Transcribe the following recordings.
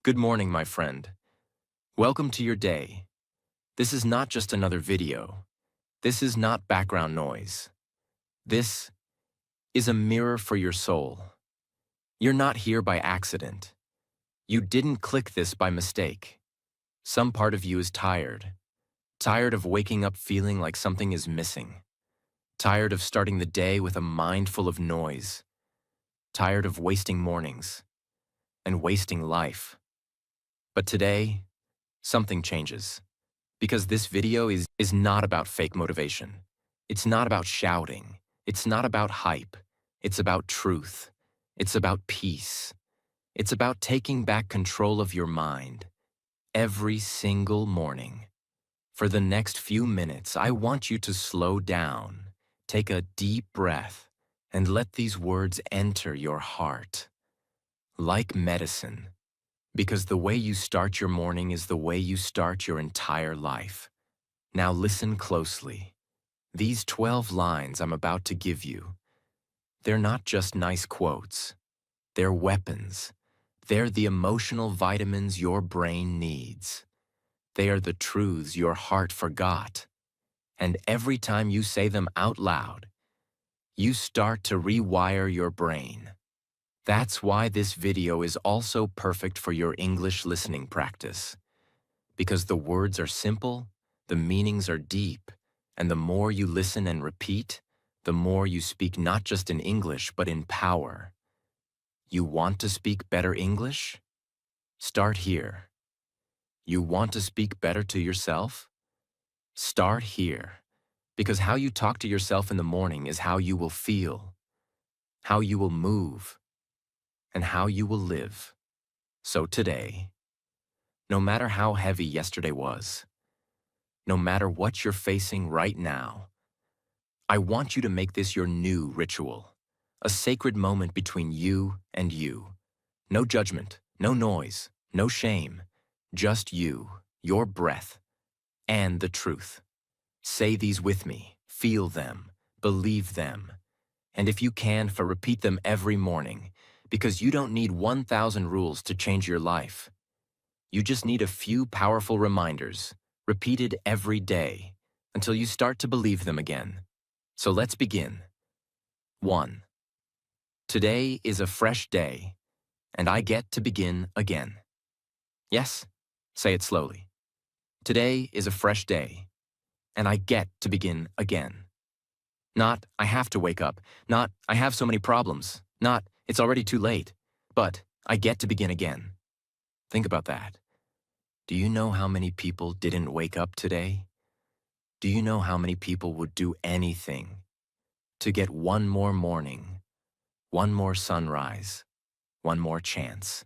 Good morning, my friend. Welcome to your day. This is not just another video. This is not background noise. This is a mirror for your soul. You're not here by accident. You didn't click this by mistake. Some part of you is tired of waking up feeling like something is missing, tired of starting the day with a mind full of noise, tired of wasting mornings and wasting life. But today, something changes. Because this video is not about fake motivation. It's not about shouting. It's not about hype. It's about truth. It's about peace. It's about taking back control of your mind every single morning. For the next few minutes, I want you to slow down, take a deep breath, and let these words enter your heart. Like medicine. Because the way you start your morning is the way you start your entire life. Now listen closely. These 12 lines I'm about to give you, they're not just nice quotes. They're weapons. They're the emotional vitamins your brain needs. They are the truths your heart forgot. And every time you say them out loud, you start to rewire your brain. That's why this video is also perfect for your English listening practice. Because the words are simple, the meanings are deep, and the more you listen and repeat, the more you speak not just in English but in power. You want to speak better English? Start here. You want to speak better to yourself? Start here. Because how you talk to yourself in the morning is how you will feel, how you will move, and how you will live. So today, no matter how heavy yesterday was, no matter what you're facing right now, I want you to make this your new ritual, a sacred moment between you and you. No judgment, no noise, no shame, just you, your breath, and the truth. Say these with me, feel them, believe them, and if you can, repeat them every morning, because you don't need 1,000 rules to change your life. You just need a few powerful reminders, repeated every day, until you start to believe them again. So let's begin. 1. Today is a fresh day, and I get to begin again. Yes, say it slowly. Today is a fresh day, and I get to begin again. Not, I have to wake up. Not, I have so many problems. Not, it's already too late. But, I get to begin again. Think about that. Do you know how many people didn't wake up today? Do you know how many people would do anything to get one more morning, one more sunrise, one more chance?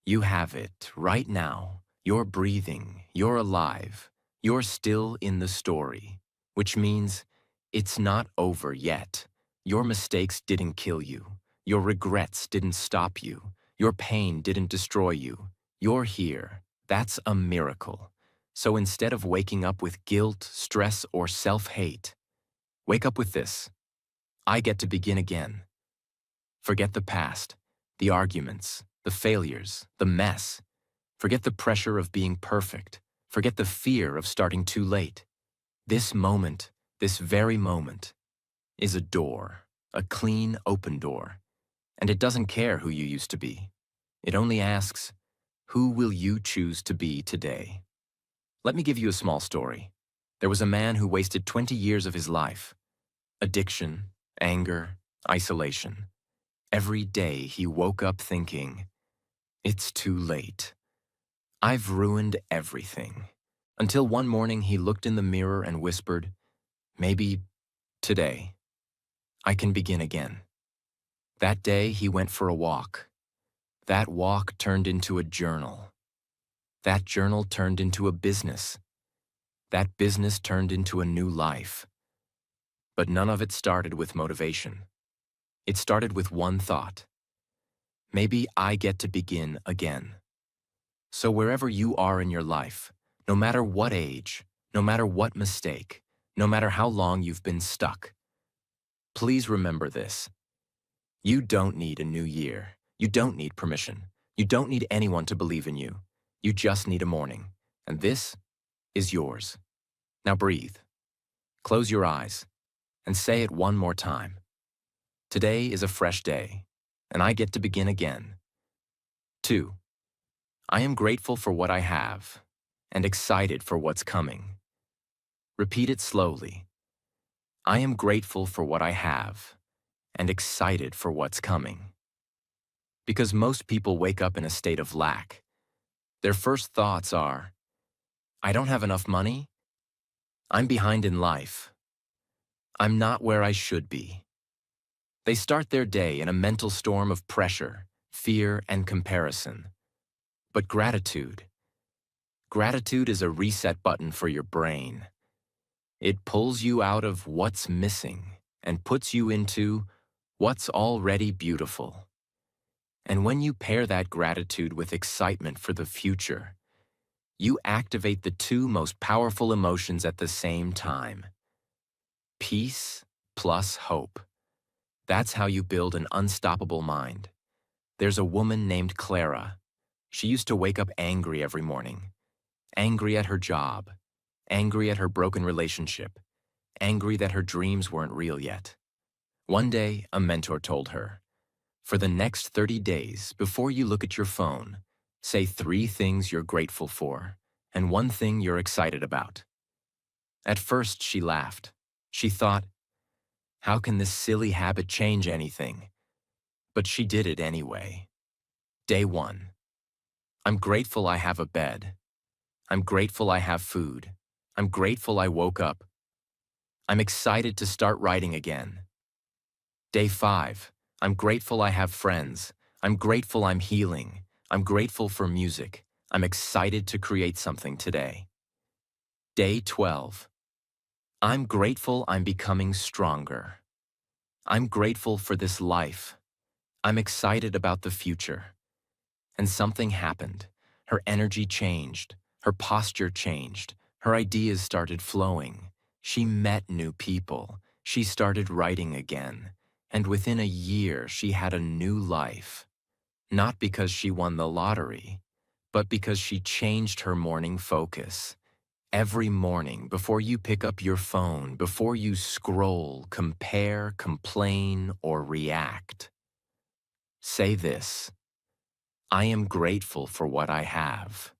You have it right now. You're breathing, you're alive, you're still in the story, which means it's not over yet. Your mistakes didn't kill you. Your regrets didn't stop you. Your pain didn't destroy you. You're here. That's a miracle. So instead of waking up with guilt, stress, or self-hate, wake up with this. I get to begin again. Forget the past, the arguments, the failures, the mess. Forget the pressure of being perfect. Forget the fear of starting too late. This moment, this very moment, is a door, a clean, open door. And it doesn't care who you used to be. It only asks, who will you choose to be today? Let me give you a small story. There was a man who wasted 20 years of his life. Addiction, anger, isolation. Every day he woke up thinking, it's too late. I've ruined everything. Until one morning he looked in the mirror and whispered, maybe today, I can begin again. That day he went for a walk. That walk turned into a journal. That journal turned into a business. That business turned into a new life. But none of it started with motivation. It started with one thought. Maybe I get to begin again. So wherever you are in your life, no matter what age, no matter what mistake, no matter how long you've been stuck, please remember this. You don't need a new year. You don't need permission. You don't need anyone to believe in you. You just need a morning. And this is yours. Now breathe. Close your eyes and say it one more time. Today is a fresh day, and I get to begin again. 2. I am grateful for what I have and excited for what's coming. Repeat it slowly. I am grateful for what I have and excited for what's coming. Because most people wake up in a state of lack. Their first thoughts are, I don't have enough money. I'm behind in life. I'm not where I should be. They start their day in a mental storm of pressure, fear, and comparison. But gratitude is a reset button for your brain. It pulls you out of what's missing and puts you into what's already beautiful. And when you pair that gratitude with excitement for the future, you activate the two most powerful emotions at the same time. Peace plus hope. That's how you build an unstoppable mind. There's a woman named Clara. She used to wake up angry every morning. Angry at her job. Angry at her broken relationship. Angry that her dreams weren't real yet. One day, a mentor told her, for the next 30 days, before you look at your phone, say 3 things you're grateful for and 1 thing you're excited about. At first, she laughed. She thought, how can this silly habit change anything? But she did it anyway. Day 1. I'm grateful I have a bed. I'm grateful I have food. I'm grateful I woke up. I'm excited to start writing again. Day 5. I'm grateful I have friends. I'm grateful I'm healing. I'm grateful for music. I'm excited to create something today. Day 12. I'm grateful I'm becoming stronger. I'm grateful for this life. I'm excited about the future. And something happened. Her energy changed. Her posture changed. Her ideas started flowing. She met new people. She started writing again. And within a year, she had a new life. Not because she won the lottery, but because she changed her morning focus. Every morning, before you pick up your phone, before you scroll, compare, complain, or react, say this: I am grateful for what I have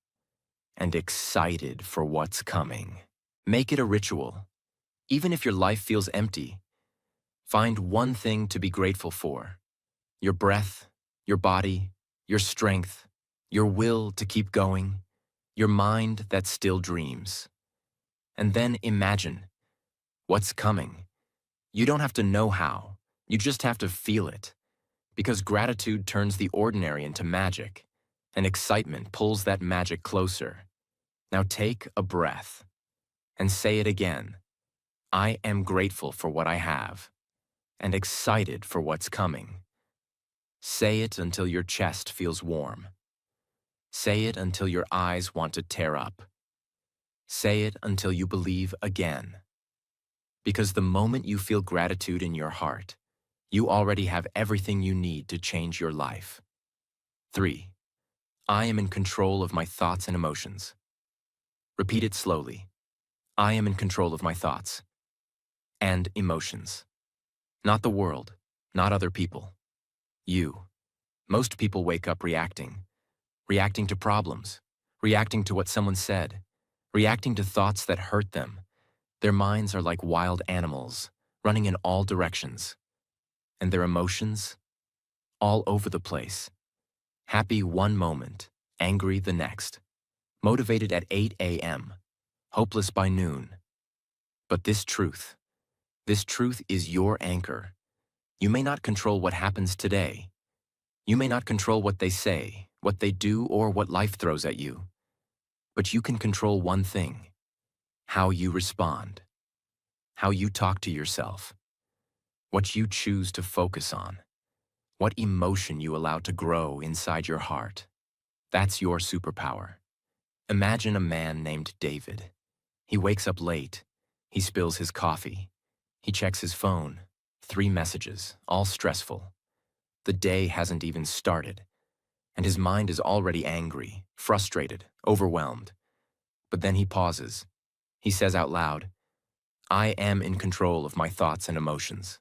and excited for what's coming. Make it a ritual. Even if your life feels empty, find one thing to be grateful for: your breath, your body, your strength, your will to keep going, your mind that still dreams. And then imagine what's coming. You don't have to know how. You just have to feel it. Because gratitude turns the ordinary into magic, and excitement pulls that magic closer. Now take a breath and say it again. I am grateful for what I have and excited for what's coming. Say it until your chest feels warm. Say it until your eyes want to tear up. Say it until you believe again. Because the moment you feel gratitude in your heart, you already have everything you need to change your life. 3. I am in control of my thoughts and emotions. Repeat it slowly. I am in control of my thoughts and emotions. Not the world, not other people. You. Most people wake up reacting to problems, reacting to what someone said, reacting to thoughts that hurt them. Their minds are like wild animals, running in all directions. And their emotions? All over the place. Happy one moment, angry the next. Motivated at 8 a.m., hopeless by noon. But this truth is your anchor. You may not control what happens today. You may not control what they say, what they do, or what life throws at you. But you can control one thing: how you respond, how you talk to yourself, what you choose to focus on, what emotion you allow to grow inside your heart. That's your superpower. Imagine a man named David. He wakes up late. He spills his coffee. He checks his phone. 3 messages, all stressful. The day hasn't even started. and his mind is already angry, frustrated, overwhelmed. But then he pauses. He says out loud, I am in control of my thoughts and emotions.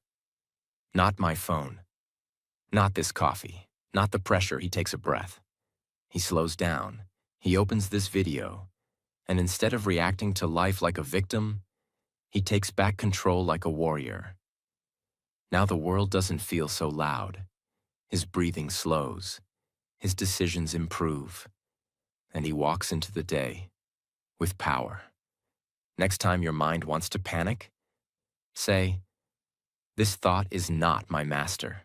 Not my phone. Not this coffee. Not the pressure. He takes a breath. He slows down. He opens this video. And instead of reacting to life like a victim, he takes back control like a warrior. Now the world doesn't feel so loud. His breathing slows. His decisions improve. And he walks into the day with power. Next time your mind wants to panic, say, this thought is not my master.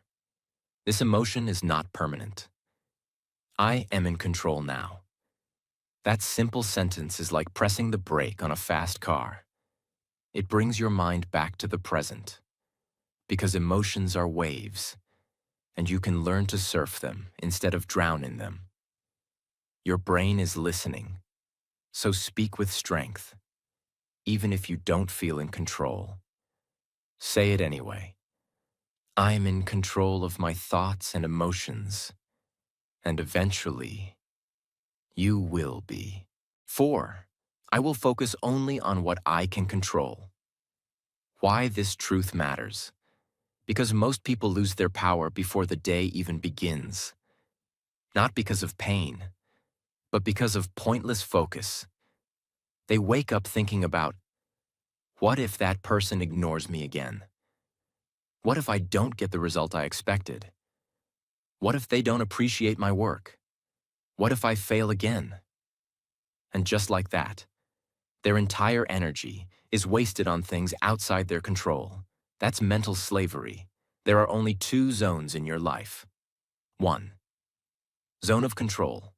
This emotion is not permanent. I am in control now. That simple sentence is like pressing the brake on a fast car. It brings your mind back to the present. Because emotions are waves, and you can learn to surf them instead of drown in them. Your brain is listening, so speak with strength, even if you don't feel in control. Say it anyway. I'm in control of my thoughts and emotions, and eventually, you will be. 4. I will focus only on what I can control. Why this truth matters. Because most people lose their power before the day even begins. Not because of pain, but because of pointless focus. They wake up thinking about, what if that person ignores me again? What if I don't get the result I expected? What if they don't appreciate my work? What if I fail again? And just like that, their entire energy is wasted on things outside their control. That's mental slavery. There are only 2 zones in your life. 1. Zone of control.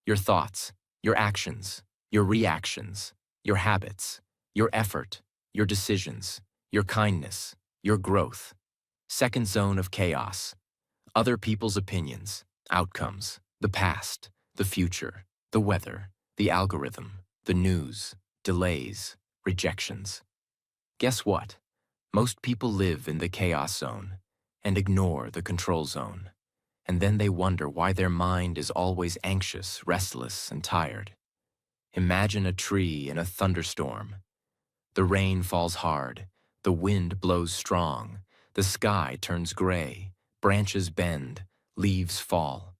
Your thoughts, your actions, your reactions, your habits, your effort, your decisions, your kindness, your growth. 2nd zone of chaos. Other people's opinions, outcomes, the past, the future, the weather, the algorithm, the news, delays, rejections. Guess what? Most people live in the chaos zone and ignore the control zone. And then they wonder why their mind is always anxious, restless, and tired. Imagine a tree in a thunderstorm. The rain falls hard, the wind blows strong, the sky turns gray, branches bend, leaves fall.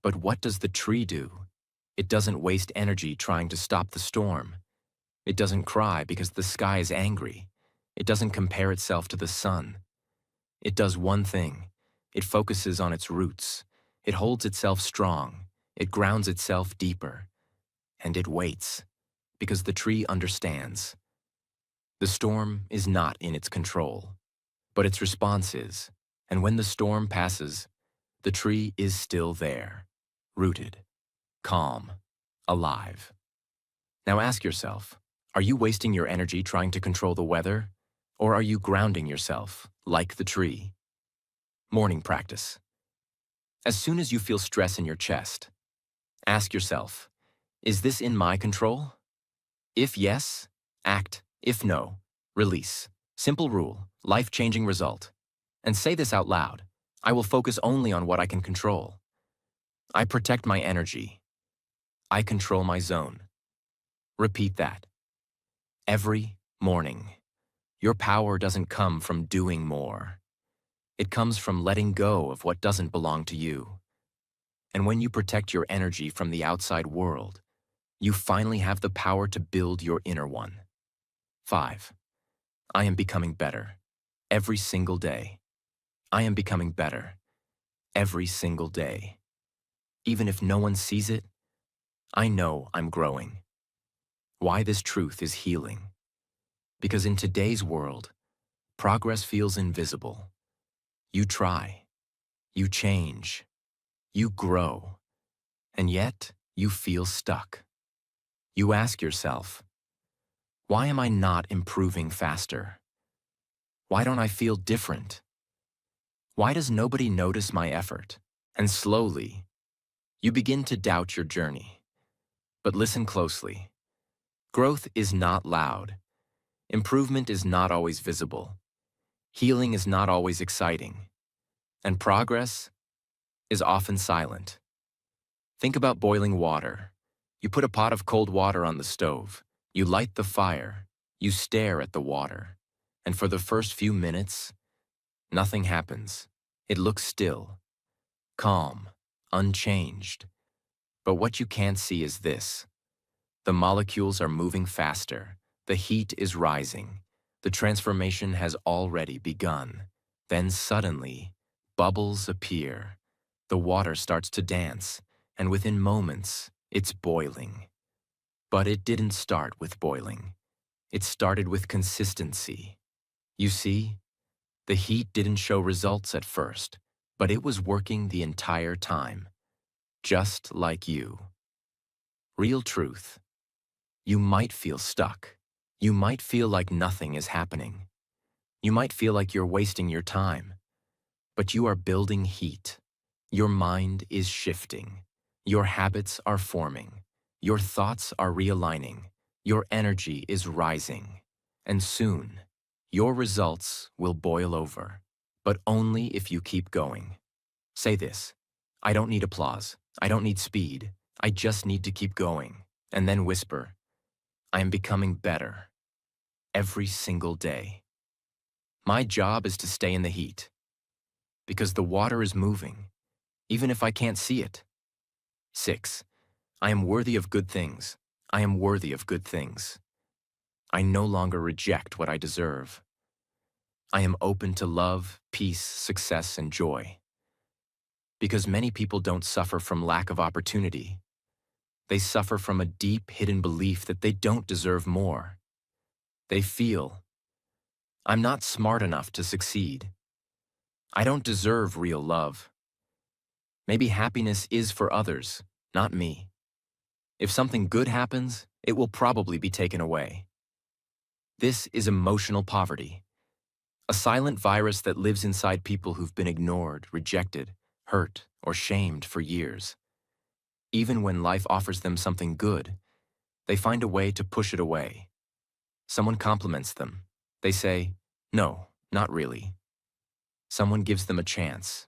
But what does the tree do? It doesn't waste energy trying to stop the storm. It doesn't cry because the sky is angry. It doesn't compare itself to the sun. It does one thing. It focuses on its roots. It holds itself strong. It grounds itself deeper. And it waits, because the tree understands. The storm is not in its control, but its response is. And when the storm passes, the tree is still there, rooted, calm, alive. Now ask yourself, are you wasting your energy trying to control the weather? Or are you grounding yourself, like the tree? Morning practice. As soon as you feel stress in your chest, ask yourself, is this in my control? If yes, act. If no, release. Simple rule, life-changing result. And say this out loud. I will focus only on what I can control. I protect my energy. I control my zone. Repeat that. Every morning. Your power doesn't come from doing more. It comes from letting go of what doesn't belong to you. And when you protect your energy from the outside world, you finally have the power to build your inner one. 5. I am becoming better. Every single day. I am becoming better. Every single day. Even if no one sees it, I know I'm growing. Why this truth is healing. Because in today's world, progress feels invisible. You try. You change. You grow. And yet, you feel stuck. You ask yourself, why am I not improving faster? Why don't I feel different? Why does nobody notice my effort? And slowly, you begin to doubt your journey. But listen closely. Growth is not loud. Improvement is not always visible. Healing is not always exciting. And progress is often silent. Think about boiling water. You put a pot of cold water on the stove. You light the fire. You stare at the water. And for the first few minutes, nothing happens. It looks still, calm, unchanged. But what you can't see is this. The molecules are moving faster. The heat is rising. The transformation has already begun. Then suddenly, bubbles appear. The water starts to dance, and within moments, it's boiling. But it didn't start with boiling. It started with consistency. You see, the heat didn't show results at first, but it was working the entire time, just like you. Real truth. You might feel stuck. You might feel like nothing is happening. You might feel like you're wasting your time. But you are building heat. Your mind is shifting. Your habits are forming. Your thoughts are realigning. Your energy is rising. And soon, your results will boil over. But only if you keep going. Say this: I don't need applause. I don't need speed. I just need to keep going. And then whisper, I am becoming better every single day. My job is to stay in the heat because the water is moving, even if I can't see it. 6. I am worthy of good things. I am worthy of good things. I no longer reject what I deserve. I am open to love, peace, success, and joy. Because many people don't suffer from lack of opportunity. They suffer from a deep, hidden belief that they don't deserve more. They feel, I'm not smart enough to succeed. I don't deserve real love. Maybe happiness is for others, not me. If something good happens, it will probably be taken away. This is emotional poverty, a silent virus that lives inside people who've been ignored, rejected, hurt, or shamed for years. Even when life offers them something good, they find a way to push it away. Someone compliments them. They say, no, not really. Someone gives them a chance.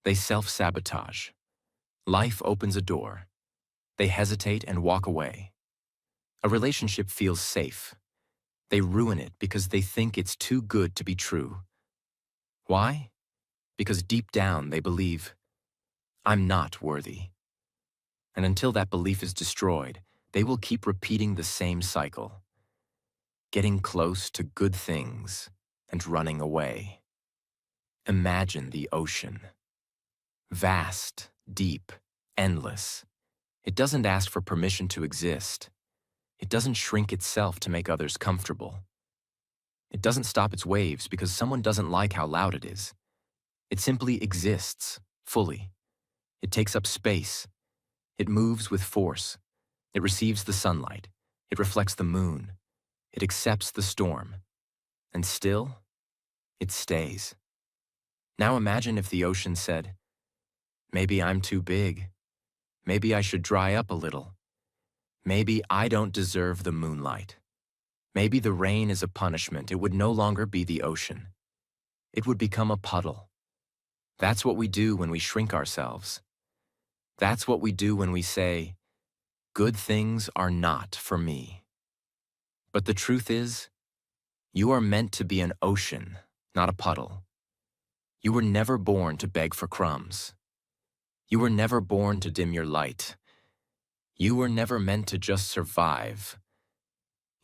They self-sabotage. Life opens a door. They hesitate and walk away. A relationship feels safe. They ruin it because they think it's too good to be true. Why? Because deep down they believe, I'm not worthy. And until that belief is destroyed, they will keep repeating the same cycle. Getting close to good things and running away. Imagine the ocean. Vast, deep, endless. It doesn't ask for permission to exist. It doesn't shrink itself to make others comfortable. It doesn't stop its waves because someone doesn't like how loud it is. It simply exists, fully. It takes up space. It moves with force. It receives the sunlight. It reflects the moon. It accepts the storm. And still, it stays. Now imagine if the ocean said, maybe I'm too big. Maybe I should dry up a little. Maybe I don't deserve the moonlight. Maybe the rain is a punishment. It would no longer be the ocean. It would become a puddle. That's what we do when we shrink ourselves. That's what we do when we say, good things are not for me. But the truth is, you are meant to be an ocean, not a puddle. You were never born to beg for crumbs. You were never born to dim your light. You were never meant to just survive.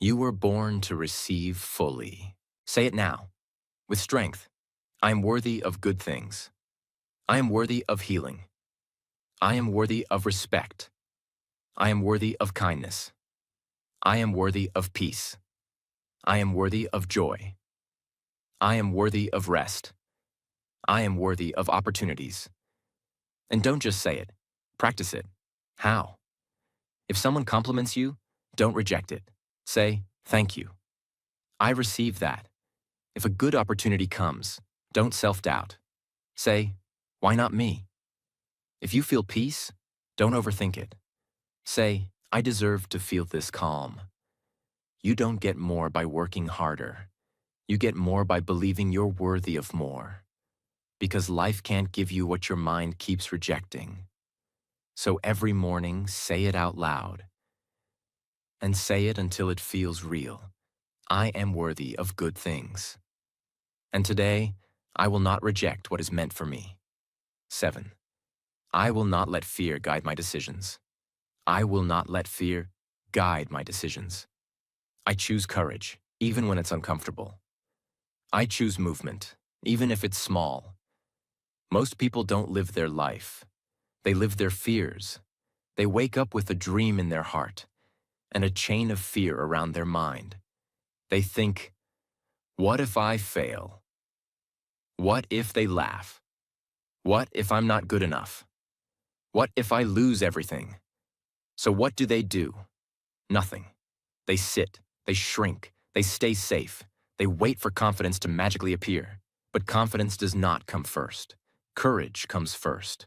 You were born to receive fully. Say it now, with strength. I am worthy of good things. I am worthy of healing. I am worthy of respect. I am worthy of kindness. I am worthy of peace. I am worthy of joy. I am worthy of rest. I am worthy of opportunities. And don't just say it. Practice it. How? If someone compliments you, don't reject it. Say, thank you. I receive that. If a good opportunity comes, don't self-doubt. Say, why not me? If you feel peace, don't overthink it. Say, I deserve to feel this calm. You don't get more by working harder. You get more by believing you're worthy of more. Because life can't give you what your mind keeps rejecting. So every morning, say it out loud, and say it until it feels real. I am worthy of good things. And today, I will not reject what is meant for me. 7. I will not let fear guide my decisions. I will not let fear guide my decisions. I choose courage, even when it's uncomfortable. I choose movement, even if it's small. Most people don't live their life. They live their fears. They wake up with a dream in their heart and a chain of fear around their mind. They think, what if I fail? What if they laugh? What if I'm not good enough? What if I lose everything? So what do? Nothing. They sit, they shrink, they stay safe. They wait for confidence to magically appear. But confidence does not come first. Courage comes first.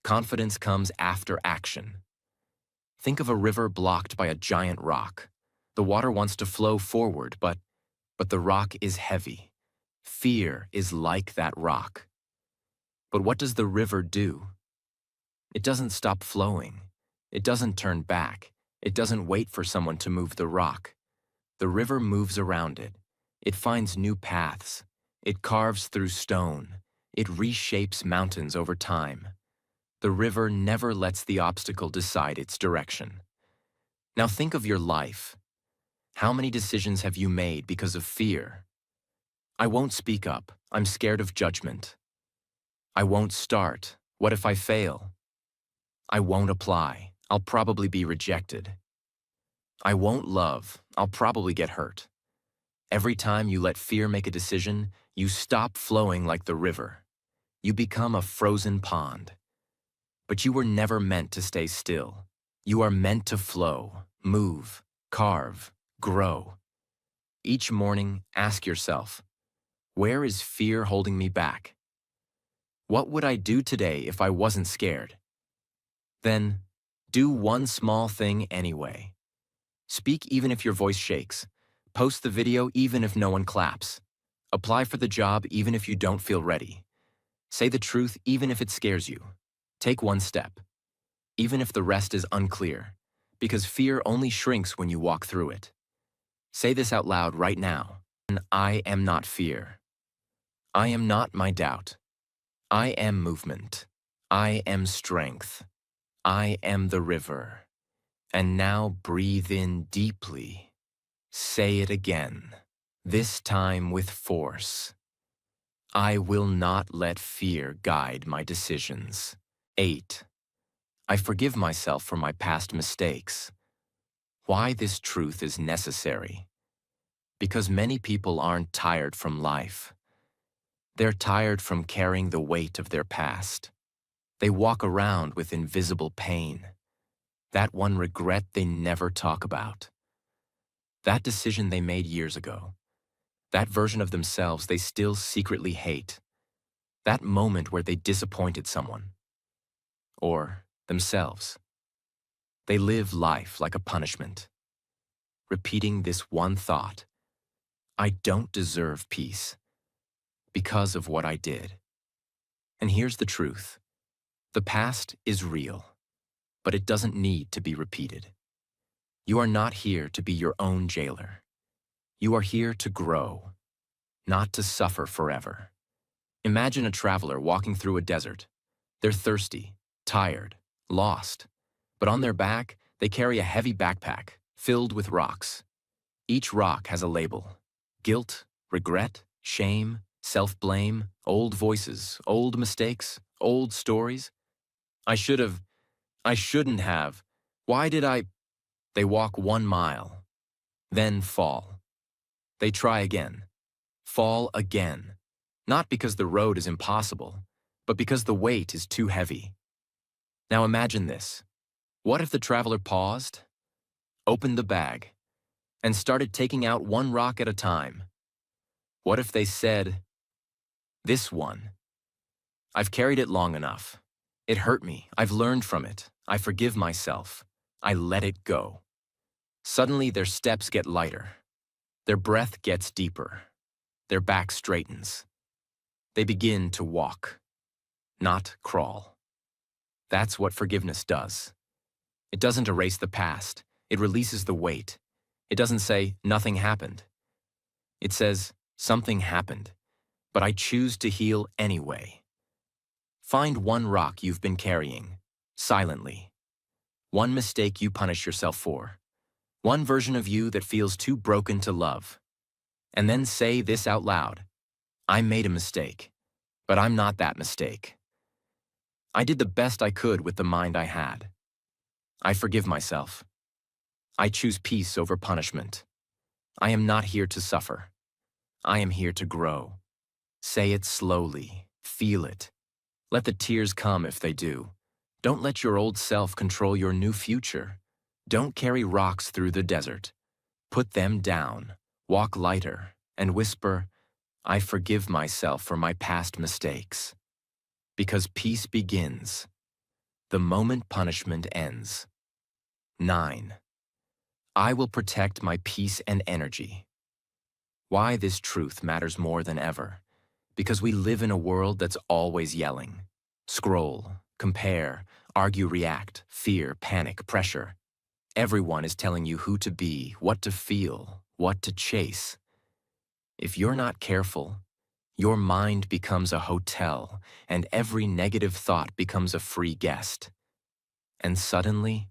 Confidence comes after action. Think of a river blocked by a giant rock. The water wants to flow forward, but the rock is heavy. Fear is like that rock. But what does the river do? It doesn't stop flowing. It doesn't turn back. It doesn't wait for someone to move the rock. The river moves around it. It finds new paths. It carves through stone. It reshapes mountains over time. The river never lets the obstacle decide its direction. Now think of your life. How many decisions have you made because of fear? I won't speak up. I'm scared of judgment. I won't start. What if I fail? I won't apply. I'll probably be rejected. I won't love. I'll probably get hurt. Every time you let fear make a decision, you stop flowing like the river. You become a frozen pond. But you were never meant to stay still. You are meant to flow, move, carve, grow. Each morning, ask yourself, where is fear holding me back? What would I do today if I wasn't scared? Then, do one small thing anyway. Speak even if your voice shakes. Post the video even if no one claps. Apply for the job even if you don't feel ready. Say the truth even if it scares you. Take one step, even if the rest is unclear, because fear only shrinks when you walk through it. Say this out loud right now. I am not fear. I am not my doubt. I am movement. I am strength. I am the river. And now breathe in deeply. Say it again, this time with force. I will not let fear guide my decisions. 8. I forgive myself for my past mistakes. Why this truth is necessary? Because many people aren't tired from life. They're tired from carrying the weight of their past. They walk around with invisible pain. That one regret they never talk about. That decision they made years ago. That version of themselves they still secretly hate. That moment where they disappointed someone. Or themselves. They live life like a punishment, repeating this one thought: I don't deserve peace because of what I did. And here's the truth. The past is real, but it doesn't need to be repeated. You are not here to be your own jailer. You are here to grow, not to suffer forever. Imagine a traveler walking through a desert. They're thirsty, tired, lost, but on their back, they carry a heavy backpack filled with rocks. Each rock has a label: guilt, regret, shame, self-blame, old voices, old mistakes, old stories. I shouldn't have. Why did I? They walk 1 mile, then fall. They try again, fall again. Not because the road is impossible, but because the weight is too heavy. Now imagine this. What if the traveler paused, opened the bag, and started taking out one rock at a time? What if they said, this one, I've carried it long enough. It hurt me. I've learned from it. I forgive myself. I let it go. Suddenly their steps get lighter. Their breath gets deeper. Their back straightens. They begin to walk, not crawl. That's what forgiveness does. It doesn't erase the past. It releases the weight. It doesn't say, nothing happened. It says, something happened, but I choose to heal anyway. Find one rock you've been carrying, silently. One mistake you punish yourself for. One version of you that feels too broken to love. And then say this out loud. I made a mistake, but I'm not that mistake. I did the best I could with the mind I had. I forgive myself. I choose peace over punishment. I am not here to suffer. I am here to grow. Say it slowly. Feel it. Let the tears come if they do. Don't let your old self control your new future. Don't carry rocks through the desert. Put them down. Walk lighter and whisper, I forgive myself for my past mistakes. Because peace begins the moment punishment ends. 9. I will protect my peace and energy. Why this truth matters more than ever. Because we live in a world that's always yelling. Scroll, compare, argue, react, fear, panic, pressure. Everyone is telling you who to be, what to feel, what to chase. If you're not careful, your mind becomes a hotel, and every negative thought becomes a free guest. And suddenly,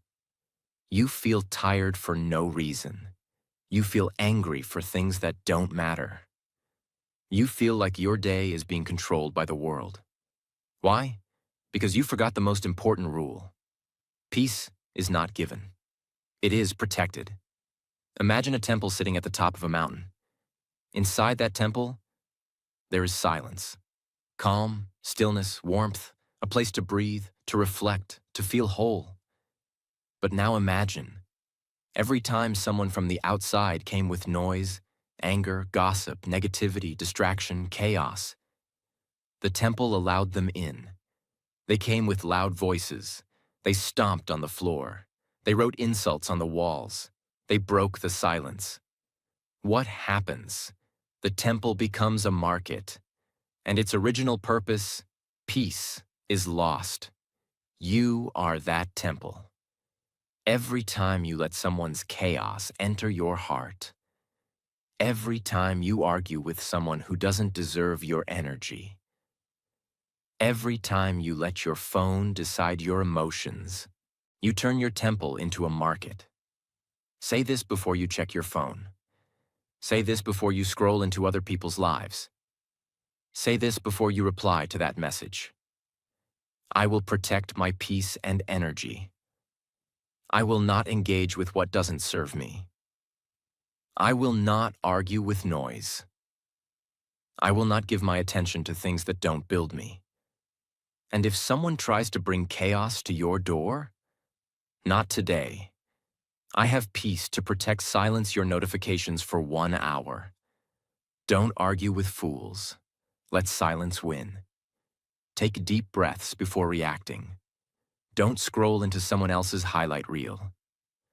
you feel tired for no reason. You feel angry for things that don't matter. You feel like your day is being controlled by the world. Why? Because you forgot the most important rule. Peace is not given. It is protected. Imagine a temple sitting at the top of a mountain. Inside that temple, there is silence. Calm, stillness, warmth, a place to breathe, to reflect, to feel whole. But now imagine, every time someone from the outside came with noise, anger, gossip, negativity, distraction, chaos, the temple allowed them in. They came with loud voices. They stomped on the floor. They wrote insults on the walls. They broke the silence. What happens? The temple becomes a market, and its original purpose, peace, is lost. You are that temple. Every time you let someone's chaos enter your heart, every time you argue with someone who doesn't deserve your energy, every time you let your phone decide your emotions, you turn your temple into a market. Say this before you check your phone. Say this before you scroll into other people's lives. Say this before you reply to that message. I will protect my peace and energy. I will not engage with what doesn't serve me. I will not argue with noise. I will not give my attention to things that don't build me. And if someone tries to bring chaos to your door, not today. I have peace to silence your notifications for 1 hour. Don't argue with fools. Let silence win. Take deep breaths before reacting. Don't scroll into someone else's highlight reel.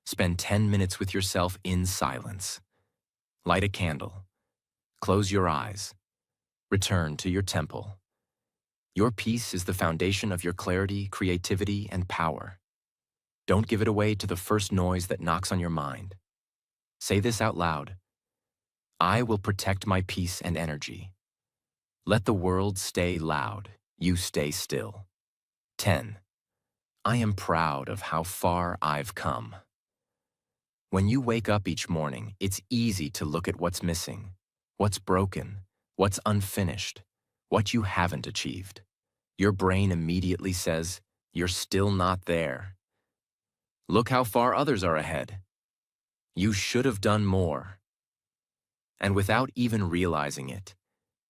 Spend 10 minutes with yourself in silence. Light a candle. Close your eyes. Return to your temple. Your peace is the foundation of your clarity, creativity, and power. Don't give it away to the first noise that knocks on your mind. Say this out loud. I will protect my peace and energy. Let the world stay loud. You stay still. 10. I am proud of how far I've come. When you wake up each morning, it's easy to look at what's missing, what's broken, what's unfinished, what you haven't achieved. Your brain immediately says, you're still not there. Look how far others are ahead. You should have done more. And without even realizing it,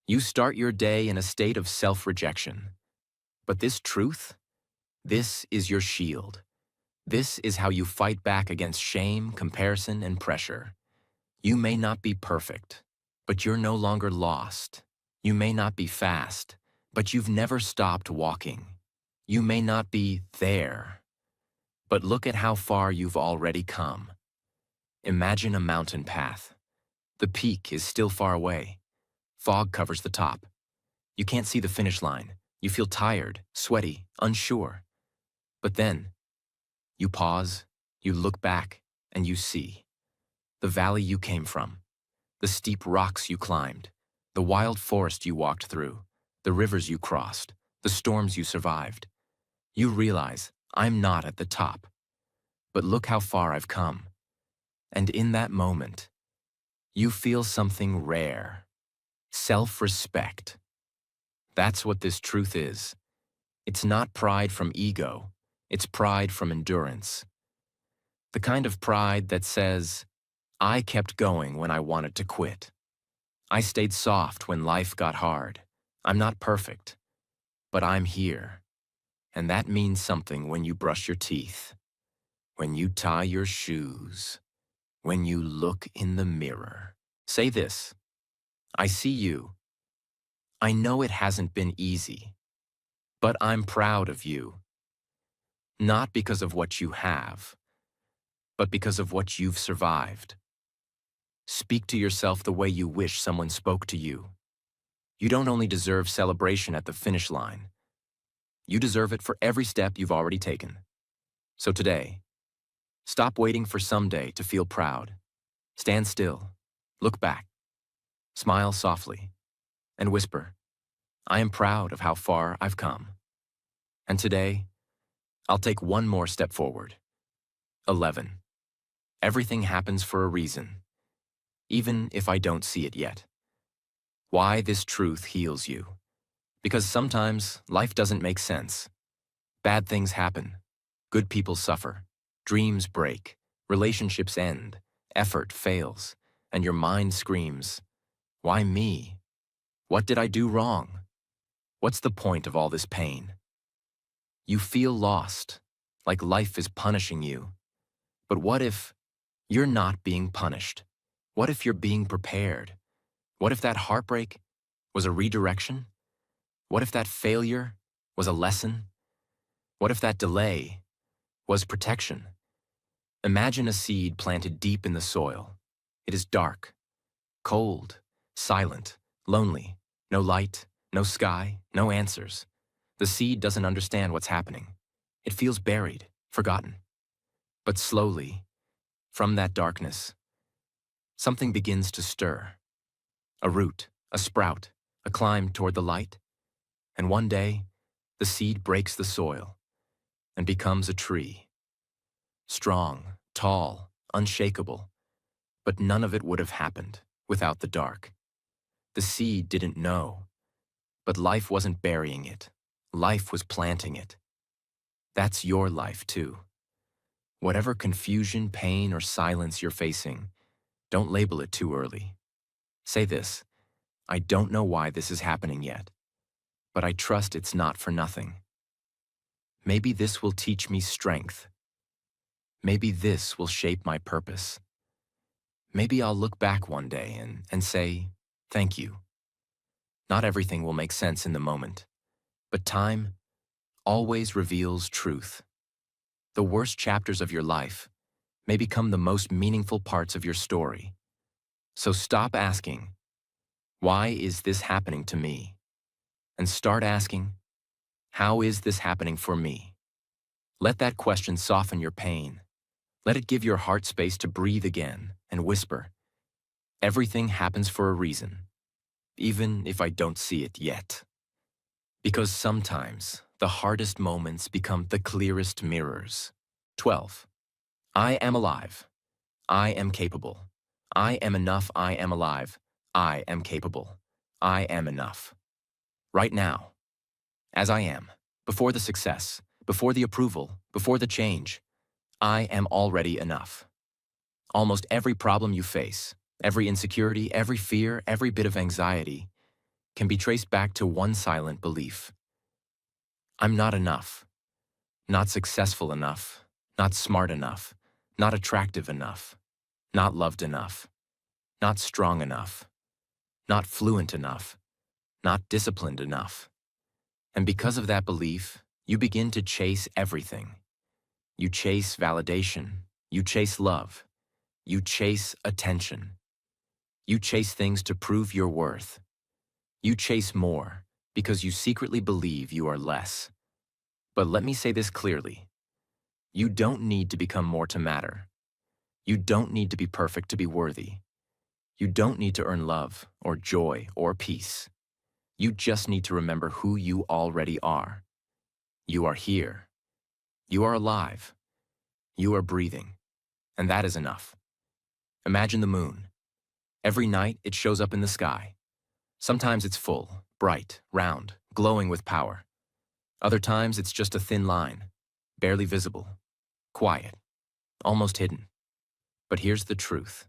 you start your day in a state of self-rejection. But this truth, this is your shield. This is how you fight back against shame, comparison, and pressure. You may not be perfect, but you're no longer lost. You may not be fast, but you've never stopped walking. You may not be there, but look at how far you've already come. Imagine a mountain path. The peak is still far away. Fog covers the top. You can't see the finish line. You feel tired, sweaty, unsure. But then, you pause, you look back, and you see the valley you came from, the steep rocks you climbed, the wild forest you walked through, the rivers you crossed, the storms you survived. You realize, I'm not at the top, but look how far I've come. And in that moment, you feel something rare: self-respect. That's what this truth is. It's not pride from ego, it's pride from endurance. The kind of pride that says, I kept going when I wanted to quit. I stayed soft when life got hard. I'm not perfect, but I'm here. And that means something when you brush your teeth, when you tie your shoes, when you look in the mirror. Say this: I see you. I know it hasn't been easy, but I'm proud of you. Not because of what you have, but because of what you've survived. Speak to yourself the way you wish someone spoke to you. You don't only deserve celebration at the finish line, you deserve it for every step you've already taken. So today, stop waiting for someday to feel proud. Stand still, look back, smile softly, and whisper, I am proud of how far I've come. And today, I'll take one more step forward. 11. Everything happens for a reason, even if I don't see it yet. Why this truth heals you. Because sometimes life doesn't make sense. Bad things happen. Good people suffer. Dreams break. Relationships end. Effort fails. And your mind screams, why me? What did I do wrong? What's the point of all this pain? You feel lost, like life is punishing you. But what if you're not being punished? What if you're being prepared? What if that heartbreak was a redirection? What if that failure was a lesson? What if that delay was protection? Imagine a seed planted deep in the soil. It is dark, cold, silent, lonely, no light, no sky, no answers. The seed doesn't understand what's happening. It feels buried, forgotten. But slowly, from that darkness, something begins to stir. A root, a sprout, a climb toward the light. And one day, the seed breaks the soil and becomes a tree. Strong, tall, unshakable. But none of it would have happened without the dark. The seed didn't know, but life wasn't burying it. Life was planting it. That's your life too. Whatever confusion, pain, or silence you're facing, don't label it too early. Say this: I don't know why this is happening yet, but I trust it's not for nothing. Maybe this will teach me strength. Maybe this will shape my purpose. Maybe I'll look back one day and say, thank you. Not everything will make sense in the moment, but time always reveals truth. The worst chapters of your life may become the most meaningful parts of your story. So stop asking, why is this happening to me? And start asking, how is this happening for me? Let that question soften your pain. Let it give your heart space to breathe again and whisper, everything happens for a reason, even if I don't see it yet. Because sometimes the hardest moments become the clearest mirrors. 12. I am alive. I am capable. I am enough. I am alive. I am capable. I am enough. Right now, as I am, before the success, before the approval, before the change, I am already enough. Almost every problem you face, every insecurity, every fear, every bit of anxiety can be traced back to one silent belief. I'm not enough. Not successful enough. Not smart enough. Not attractive enough. Not loved enough. Not strong enough. Not fluent enough. Not disciplined enough. And because of that belief, you begin to chase everything. You chase validation. You chase love. You chase attention. You chase things to prove your worth. You chase more because you secretly believe you are less. But let me say this clearly. You don't need to become more to matter. You don't need to be perfect to be worthy. You don't need to earn love or joy or peace. You just need to remember who you already are. You are here. You are alive. You are breathing. And that is enough. Imagine the moon. Every night it shows up in the sky. Sometimes it's full, bright, round, glowing with power. Other times it's just a thin line, barely visible, quiet, almost hidden. But here's the truth.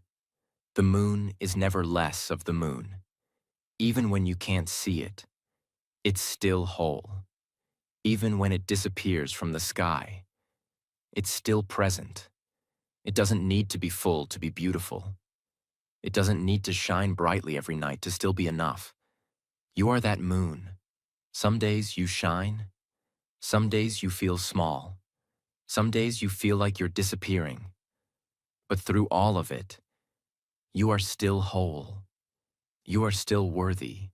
The moon is never less of the moon. Even when you can't see it, it's still whole. Even when it disappears from the sky, it's still present. It doesn't need to be full to be beautiful. It doesn't need to shine brightly every night to still be enough. You are that moon. Some days you shine. Some days you feel small. Some days you feel like you're disappearing. But through all of it, you are still whole. You are still worthy.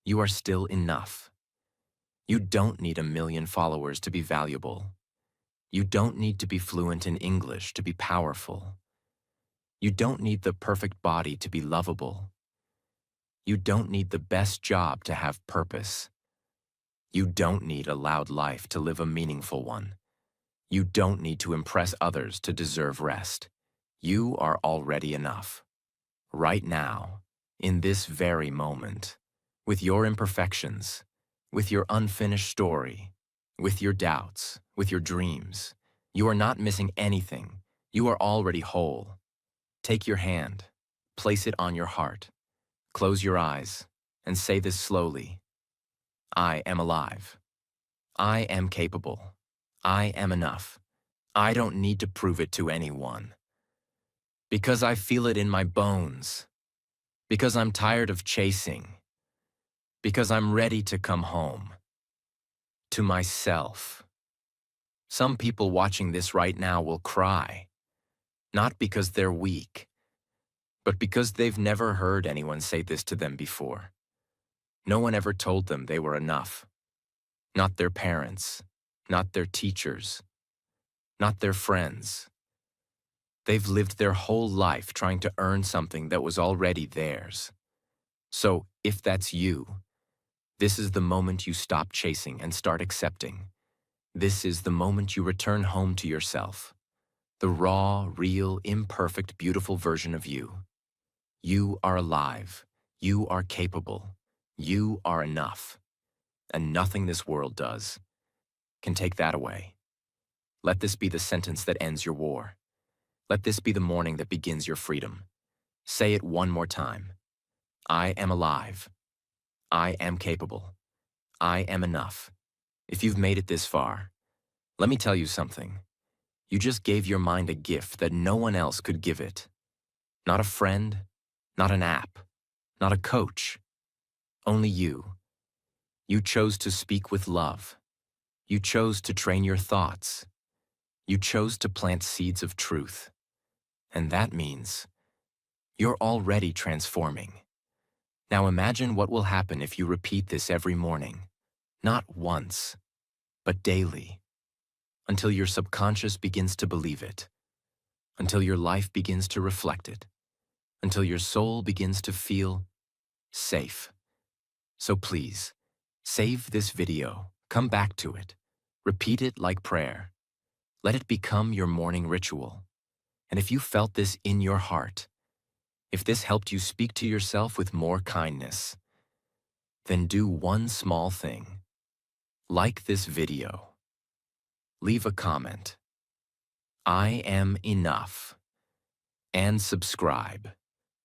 You are still enough. You don't need 1,000,000 followers to be valuable. You don't need to be fluent in English to be powerful. You don't need the perfect body to be lovable. You don't need the best job to have purpose. You don't need a loud life to live a meaningful one. You don't need to impress others to deserve rest. You are already enough. Right now, in this very moment, with your imperfections, with your unfinished story, with your doubts, with your dreams, you are not missing anything. You are already whole. Take your hand, place it on your heart, close your eyes, and say this slowly. I am alive. I am capable. I am enough. I don't need to prove it to anyone. Because I feel it in my bones. Because I'm tired of chasing. Because I'm ready to come home. To myself. Some people watching this right now will cry. Not because they're weak, but because they've never heard anyone say this to them before. No one ever told them they were enough. Not their parents, not their teachers, not their friends. They've lived their whole life trying to earn something that was already theirs. So, if that's you, this is the moment you stop chasing and start accepting. This is the moment you return home to yourself. The raw, real, imperfect, beautiful version of you. You are alive. You are capable. You are enough. And nothing this world does can take that away. Let this be the sentence that ends your war. Let this be the morning that begins your freedom. Say it one more time. I am alive. I am capable. I am enough. If you've made it this far, let me tell you something. You just gave your mind a gift that no one else could give it. Not a friend, not an app, not a coach. Only you. You chose to speak with love. You chose to train your thoughts. You chose to plant seeds of truth. And that means you're already transforming. Now imagine what will happen if you repeat this every morning. Not once, but daily. Until your subconscious begins to believe it. Until your life begins to reflect it. Until your soul begins to feel safe. So please, save this video, come back to it, repeat it like prayer. Let it become your morning ritual. And if you felt this in your heart, if this helped you speak to yourself with more kindness, then do one small thing. Like this video. Leave a comment. I am enough. And subscribe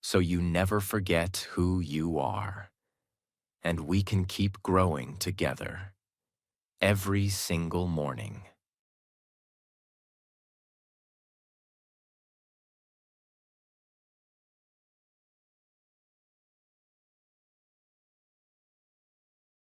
so you never forget who you are. And we can keep growing together every single morning.